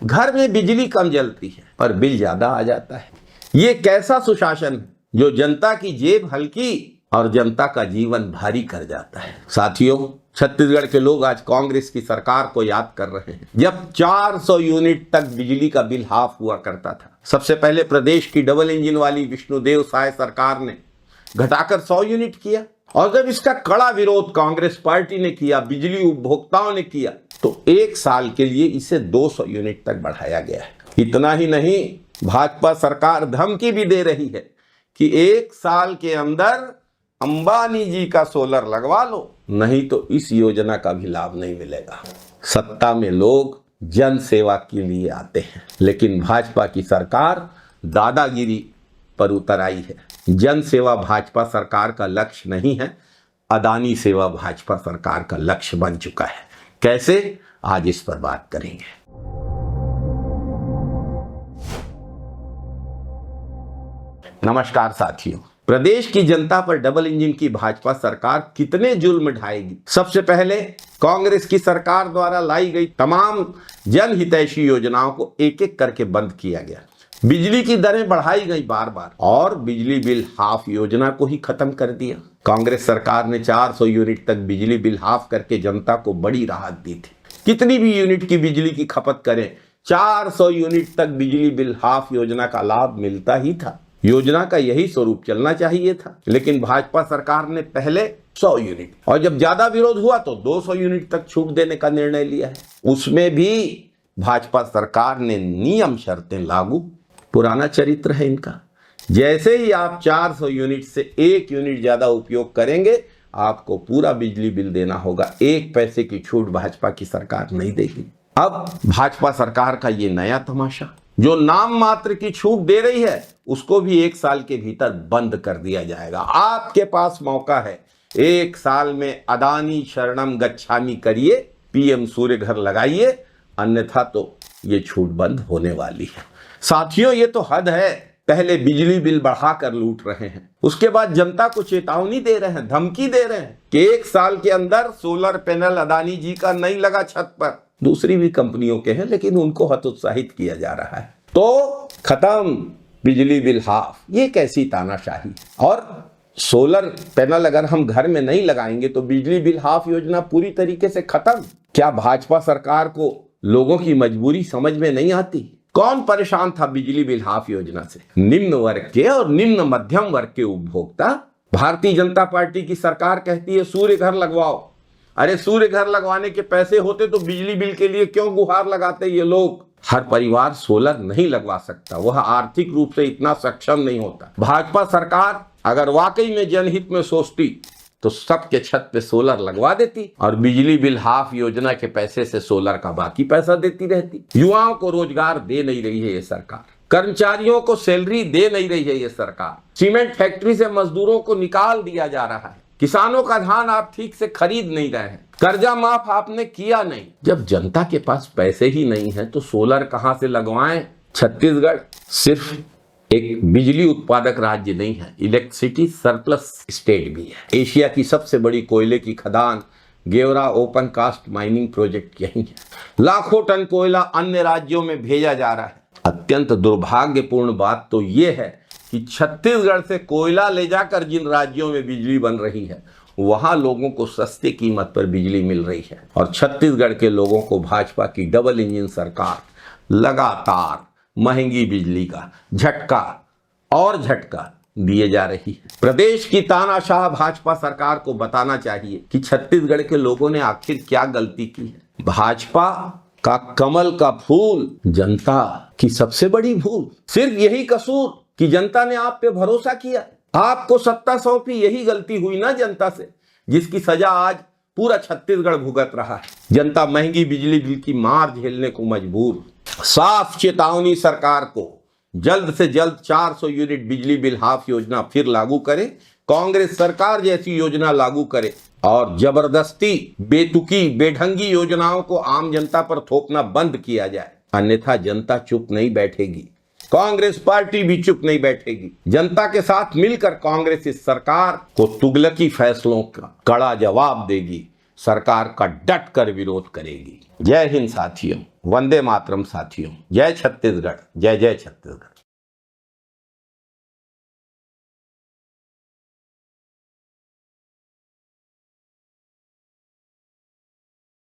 घर में बिजली कम जलती है पर बिल ज्यादा आ जाता है। ये कैसा सुशासन है जो जनता की जेब हल्की और जनता का जीवन भारी कर जाता है। साथियों, छत्तीसगढ़ के लोग आज कांग्रेस की सरकार को याद कर रहे हैं जब 400 यूनिट तक बिजली का बिल हाफ हुआ करता था। सबसे पहले प्रदेश की डबल इंजन वाली विष्णुदेव साय सरकार ने घटाकर 100 यूनिट किया और जब इसका कड़ा विरोध कांग्रेस पार्टी ने किया, बिजली उपभोक्ताओं ने किया, तो एक साल के लिए इसे 200 यूनिट तक बढ़ाया गया है। इतना ही नहीं, भाजपा सरकार धमकी भी दे रही है कि एक साल के अंदर अंबानी जी का सोलर लगवा लो, नहीं तो इस योजना का भी लाभ नहीं मिलेगा। सत्ता में लोग जन सेवा के लिए आते हैं, लेकिन भाजपा की सरकार दादागिरी पर उतर आई है। जन सेवा भाजपा सरकार का लक्ष्य नहीं है, अदानी सेवा भाजपा सरकार का लक्ष्य बन चुका है। कैसे, आज इस पर बात करेंगे। नमस्कार साथियों, प्रदेश की जनता पर डबल इंजन की भाजपा सरकार कितने जुल्म ढाएगी। सबसे पहले कांग्रेस की सरकार द्वारा लाई गई तमाम जनहितैषी योजनाओं को एक एक करके बंद किया गया। बिजली की दरें बढ़ाई गई बार बार और बिजली बिल हाफ योजना को ही खत्म कर दिया। कांग्रेस सरकार ने 400 यूनिट तक बिजली बिल हाफ करके जनता को बड़ी राहत दी थी। कितनी भी यूनिट की बिजली की खपत करें, 400 यूनिट तक बिजली बिल हाफ योजना का लाभ मिलता ही था। योजना का यही स्वरूप चलना चाहिए था, लेकिन भाजपा सरकार ने पहले 100 यूनिट और जब ज्यादा विरोध हुआ तो 200 यूनिट तक छूट देने का निर्णय लिया है। उसमें भी भाजपा सरकार ने नियम शर्तें लागू। पुराना चरित्र है इनका। जैसे ही आप 400 यूनिट से 1 यूनिट ज्यादा उपयोग करेंगे, आपको पूरा बिजली बिल देना होगा। 1 पैसे की छूट भाजपा की सरकार नहीं देगी। अब भाजपा सरकार का ये नया तमाशा, जो नाम मात्र की छूट दे रही है, उसको भी 1 साल के भीतर बंद कर दिया जाएगा। आपके पास मौका है, 1 साल में अदानी शरणम गच्छामी करिए, पीएम सूर्य घर लगाइए, अन्यथा तो ये छूट बंद होने वाली है। साथियों, ये तो हद है। पहले बिजली बिल बढ़ाकर लूट रहे हैं, उसके बाद जनता को चेतावनी दे रहे हैं, धमकी दे रहे हैं कि 1 साल के अंदर सोलर पैनल अदानी जी का नहीं लगा छत पर, दूसरी भी कंपनियों के हैं, लेकिन उनको हतोत्साहित किया जा रहा है। तो खत्म बिजली बिल हाफ। ये कैसी तानाशाही। और सोलर पैनल अगर हम घर में नहीं लगाएंगे तो बिजली बिल हाफ योजना पूरी तरीके से खत्म। क्या भाजपा सरकार को लोगों की मजबूरी समझ में नहीं आती? कौन परेशान था बिजली बिल हाफ योजना से? निम्न वर्ग के और निम्न मध्यम वर्ग के उपभोक्ता। भारतीय जनता पार्टी की सरकार कहती है सूर्य घर लगवाओ। अरे सूर्य घर लगवाने के पैसे होते तो बिजली बिल के लिए क्यों गुहार लगाते ये लोग? हर परिवार सोलर नहीं लगवा सकता, वह आर्थिक रूप से इतना सक्षम नहीं होता। भाजपा सरकार अगर वाकई में जनहित में सोचती तो सबके छत पे सोलर लगवा देती और बिजली बिल हाफ योजना के पैसे से सोलर का बाकी पैसा देती रहती। युवाओं को रोजगार दे नहीं रही है ये सरकार, कर्मचारियों को सैलरी दे नहीं रही है ये सरकार, सीमेंट फैक्ट्री से मजदूरों को निकाल दिया जा रहा है, किसानों का धान आप ठीक से खरीद नहीं रहे हैं, कर्जा माफ आपने किया नहीं। जब जनता के पास पैसे ही नहीं है तो सोलर कहां से लगवाएं? छत्तीसगढ़ सिर्फ एक बिजली उत्पादक राज्य नहीं है, इलेक्ट्रिसिटी सरप्लस स्टेट भी है। एशिया की सबसे बड़ी कोयले की खदान Gevra open cast mining project यही है। लाखों टन कोयला अन्य राज्यों में भेजा जा रहा है। अत्यंत दुर्भाग्यपूर्ण बात तो ये है कि छत्तीसगढ़ से कोयला ले जाकर जिन राज्यों में बिजली बन रही है, वहां लोगों को सस्ते कीमत पर बिजली मिल रही है और छत्तीसगढ़ के लोगों को भाजपा की डबल इंजन सरकार लगातार महंगी बिजली का झटका और झटका दिए जा रही है। प्रदेश की तानाशाह भाजपा सरकार को बताना चाहिए कि छत्तीसगढ़ के लोगों ने आखिर क्या गलती की है। भाजपा का कमल का फूल, जनता की सबसे बड़ी भूल। सिर्फ यही कसूर कि जनता ने आप पे भरोसा किया, आपको सत्ता सौंपी, यही गलती हुई ना जनता से, जिसकी सजा आज पूरा छत्तीसगढ़ भुगत रहा है। जनता महंगी बिजली बिल की मार झेलने को मजबूर। साफ चेतावनी सरकार को, जल्द से जल्द 400 यूनिट बिजली बिल हाफ योजना फिर लागू करे, कांग्रेस सरकार जैसी योजना लागू करे और जबरदस्ती बेतुकी बेढंगी योजनाओं को आम जनता पर थोपना बंद किया जाए, अन्यथा जनता चुप नहीं बैठेगी, कांग्रेस पार्टी भी चुप नहीं बैठेगी। जनता के साथ मिलकर कांग्रेस इस सरकार को तुगलकी फैसलों का कड़ा जवाब देगी। सरकार का डट कर विरोध करेगी। जय हिंद साथियों, वंदे मातरम साथियों, जय छत्तीसगढ़, जय जय छत्तीसगढ़।